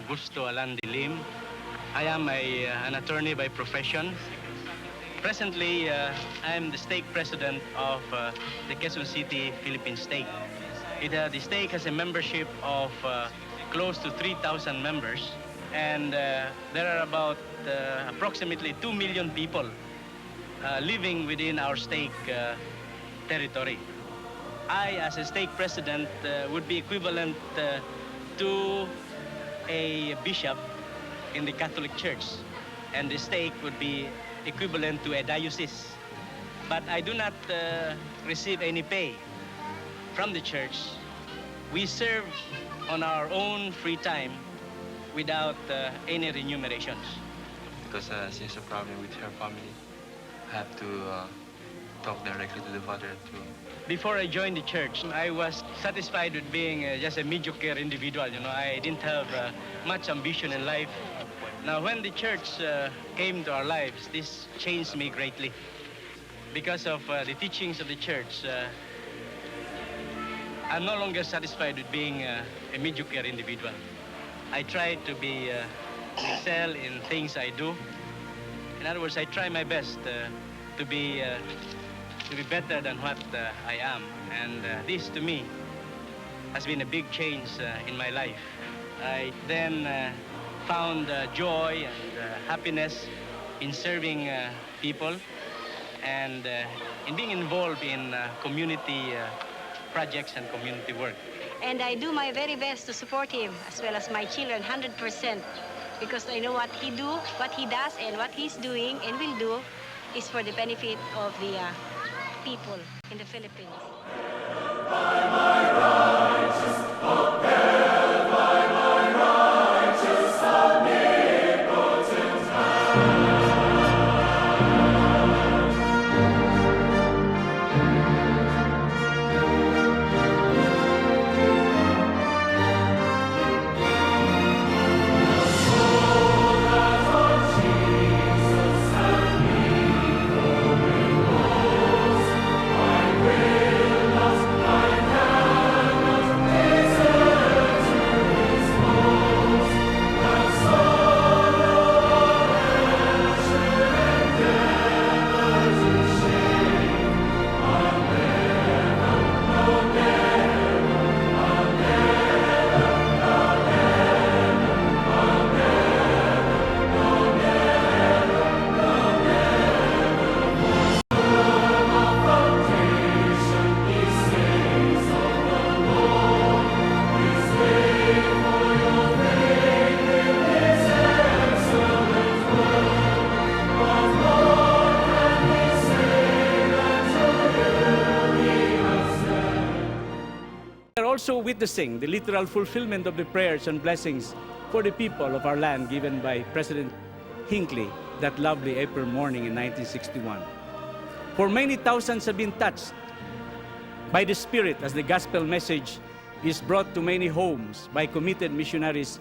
Augusto I am an attorney by profession. Presently, I am the stake president of the Quezon City, Philippine stake. The stake has a membership of close to 3,000 members, and there are about approximately 2 million people living within our stake territory. I, as a stake president, would be equivalent to a bishop in the Catholic Church, and the stake would be equivalent to a diocese. But I do not receive any pay from the church. We serve on our own free time without any remunerations. Because she has a problem with her family, I have to talk directly to the father too. Before I joined the church, I was satisfied with being just a mediocre individual. You know, I didn't have much ambition in life. Now, when the church came to our lives, this changed me greatly. Because of the teachings of the church, I'm no longer satisfied with being a mediocre individual. I try to be excel in things I do. In other words, I try my best to be better than what I am. And this, to me, has been a big change in my life. I then found joy and happiness in serving people and in being involved in community projects and community work. And I do my very best to support him, as well as my children, 100%, because I know what he does, and what he's doing and will do is for the benefit of the people in the Philippines. Also witnessing the literal fulfillment of the prayers and blessings for the people of our land given by President Hinckley that lovely April morning in 1961. For many thousands have been touched by the Spirit as the gospel message is brought to many homes by committed missionaries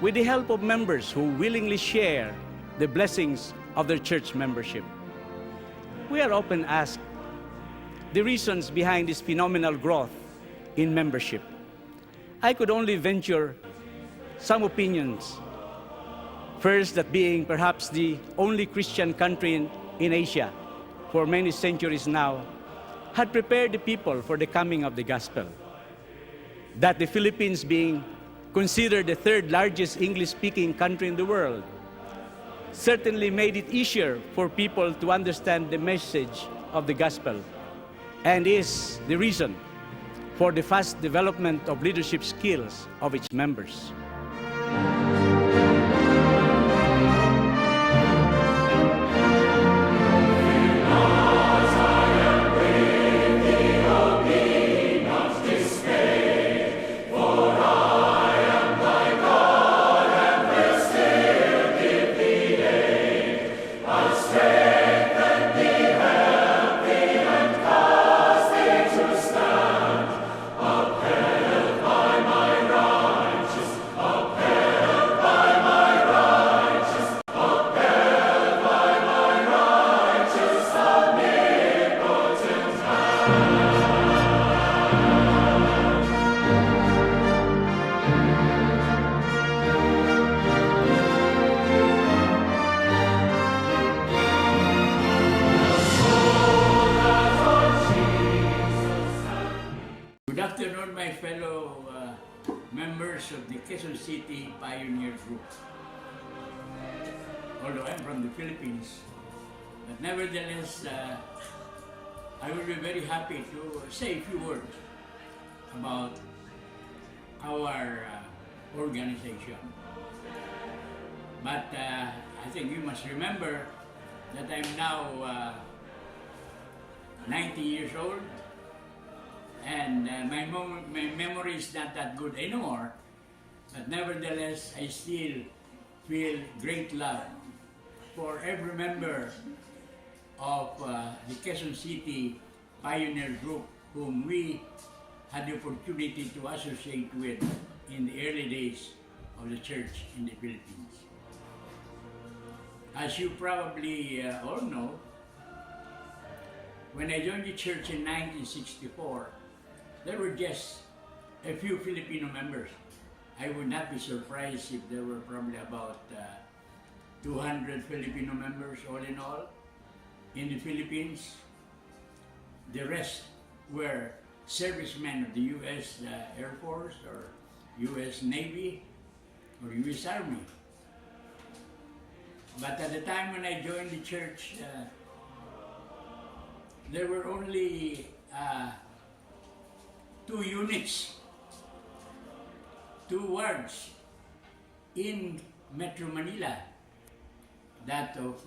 with the help of members who willingly share the blessings of their church membership. We are often asked the reasons behind this phenomenal growth in membership. I could only venture some opinions. First, that being perhaps the only Christian country in Asia for many centuries now had prepared the people for the coming of the gospel. That the Philippines, being considered the third largest English-speaking country in the world, certainly made it easier for people to understand the message of the gospel, and is the reason for the fast development of leadership skills of its members. group. Although I'm from the Philippines, but nevertheless, I will be very happy to say a few words about our organization. But I think you must remember that I'm now 90 years old, and my memory is not that good anymore. But nevertheless, I still feel great love for every member of the Quezon City Pioneer Group whom we had the opportunity to associate with in the early days of the church in the Philippines. As you probably all know, when I joined the church in 1964, there were just a few Filipino members. I would not be surprised if there were probably about 200 Filipino members all in all in the Philippines. The rest were servicemen of the U.S. Air Force or U.S. Navy or U.S. Army. But at the time when I joined the church, there were only 2 units, 2 wards in Metro Manila, that of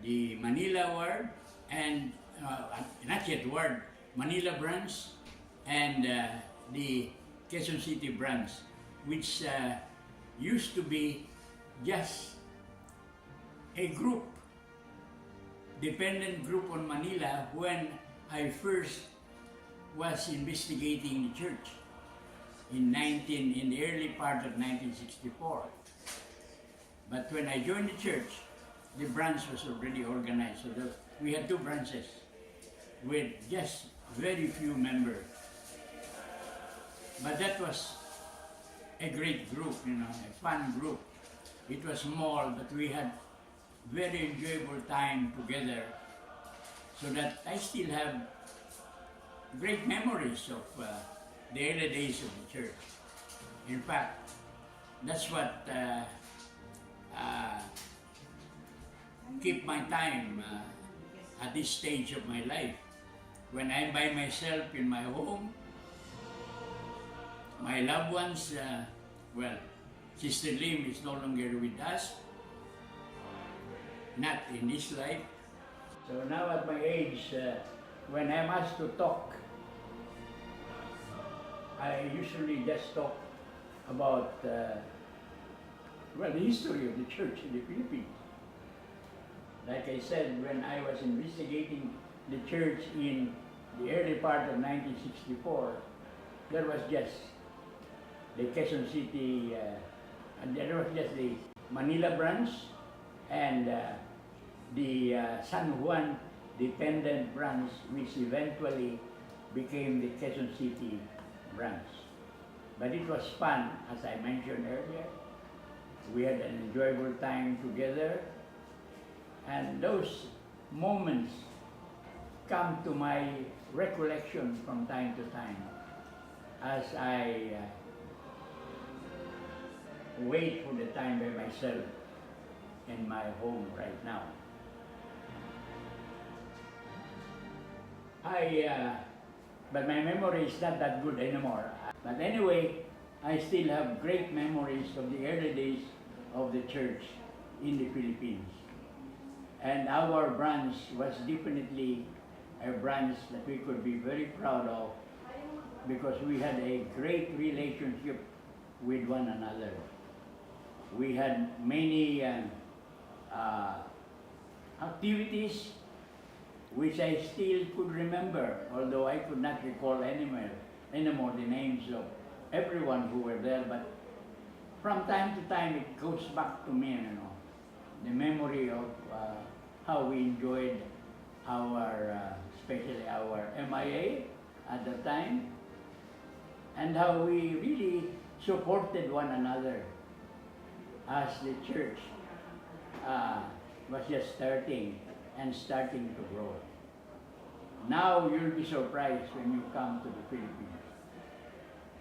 the Manila ward and not yet ward, Manila branch, and the Quezon City branch, which used to be just a group, dependent group on Manila when I first was investigating the church in the early part of 1964. But when I joined the church, the branch was already organized. So we had 2 branches with just very few members. But that was a great group, a fun group. It was small, but we had very enjoyable time together, so that I still have great memories of the early days of the church. In fact, that's what keep my time at this stage of my life. When I'm by myself in my home, my loved ones, Sister Lim is no longer with us, not in this life. So now at my age, when I'm asked to talk, I usually just talk about the history of the church in the Philippines. Like I said, when I was investigating the church in the early part of 1964, there was just the Quezon City, and there was just the Manila branch and the San Juan dependent branch, which eventually became the Quezon City branch. But it was fun, as I mentioned earlier. We had an enjoyable time together, and those moments come to my recollection from time to time as I wait for the time by myself in my home right now. But my memory is not that good anymore. But anyway, I still have great memories of the early days of the church in the Philippines. And our branch was definitely a branch that we could be very proud of, because we had a great relationship with one another. We had many activities which I still could remember, although I could not recall anymore the names of everyone who were there. But from time to time, it goes back to me, the memory of how we enjoyed our, especially our MIA at the time, and how we really supported one another as the church was just starting to grow. Now you'll be surprised when you come to the Philippines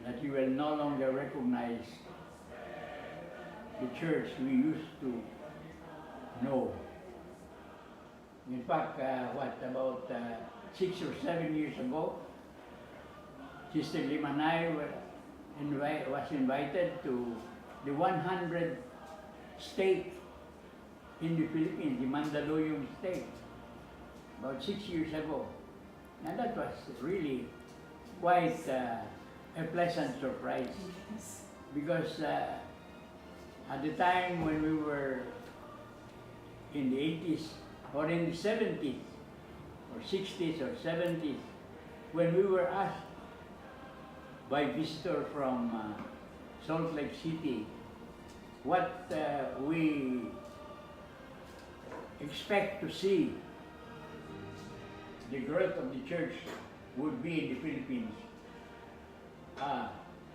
that you will no longer recognize the church we used to know. In fact, about 6 or 7 years ago, Sister Lim and I was invited to the 100 stake in the Philippines, the Mandaluyong stake, about 6 years ago. And that was really quite a pleasant surprise because at the time when we were in the 80s or in the 70s or 60s or 70s, when we were asked by visitor from Salt Lake City what we expect to see the growth of the church would be in the Philippines,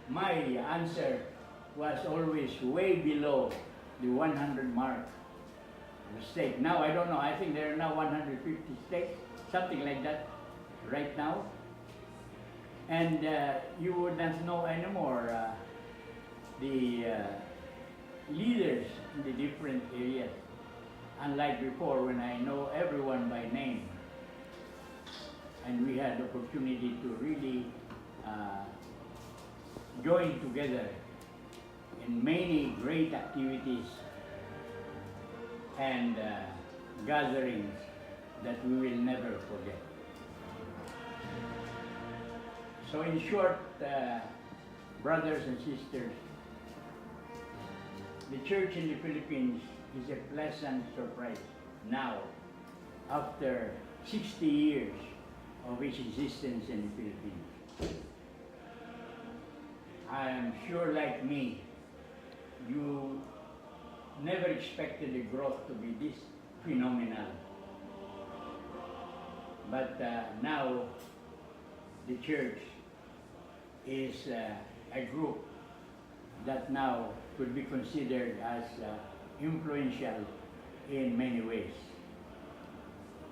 my answer was always way below the 100 mark of stake. Now, I don't know, I think there are now 150 stakes, something like that right now. And you would not know anymore the leaders in the different areas, unlike before when I know everyone by name. And we had the opportunity to really join together in many great activities and gatherings that we will never forget. So in short, brothers and sisters, the church in the Philippines is a pleasant surprise now, after 60 years of its existence in the Philippines. I am sure, like me, you never expected the growth to be this phenomenal. But now the church is a group that now could be considered as influential in many ways.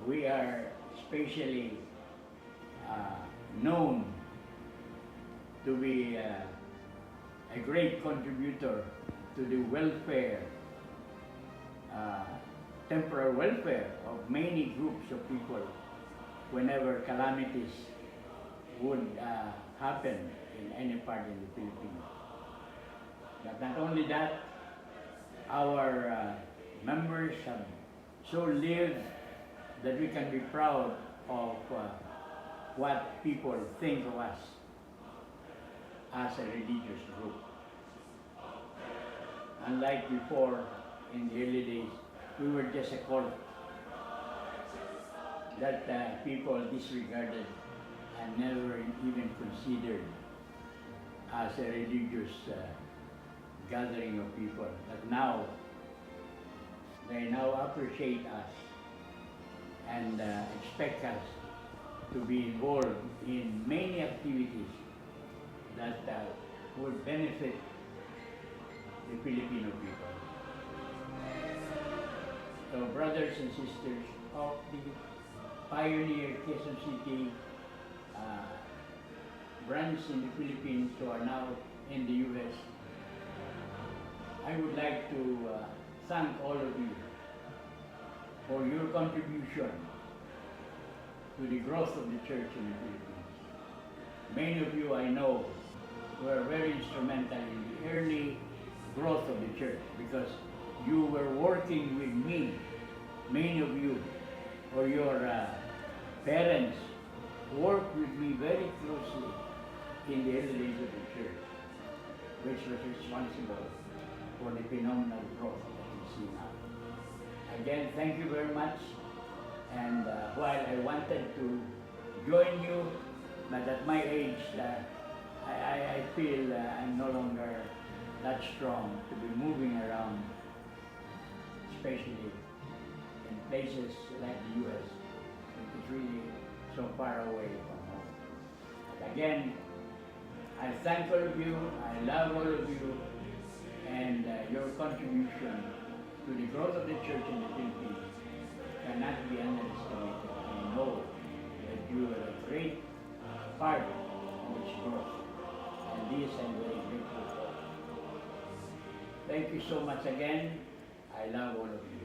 We are especially known to be a great contributor to the welfare, temporal welfare of many groups of people whenever calamities would happen in any part in the Philippines. But not only that, our members have so lived that we can be proud of what people think of us as a religious group. Unlike before, in the early days, we were just a cult that people disregarded and never even considered as a religious gathering of people. But now, they now appreciate us and expect us to be involved in many activities that would benefit the Filipino people. So brothers and sisters of the pioneer Quezon City branch in the Philippines who are now in the U.S., I would like to thank all of you for your contribution to the growth of the church in the Philippines. Many of you I know were very instrumental in the early growth of the church because you were working with me. Many of you or your parents worked with me very closely in the early days of the church, which was responsible for the phenomenal growth that we see now. Again, thank you very much. And while I wanted to join you, but at my age, I feel I'm no longer that strong to be moving around, especially in places like the U.S., which is really so far away from home. But again, I thank all of you, I love all of you, and your contribution to the growth of the church in the Philippines cannot be underestimated. I know that you are a great part of its growth, and this I'm very grateful for. Thank you so much again. I love all of you.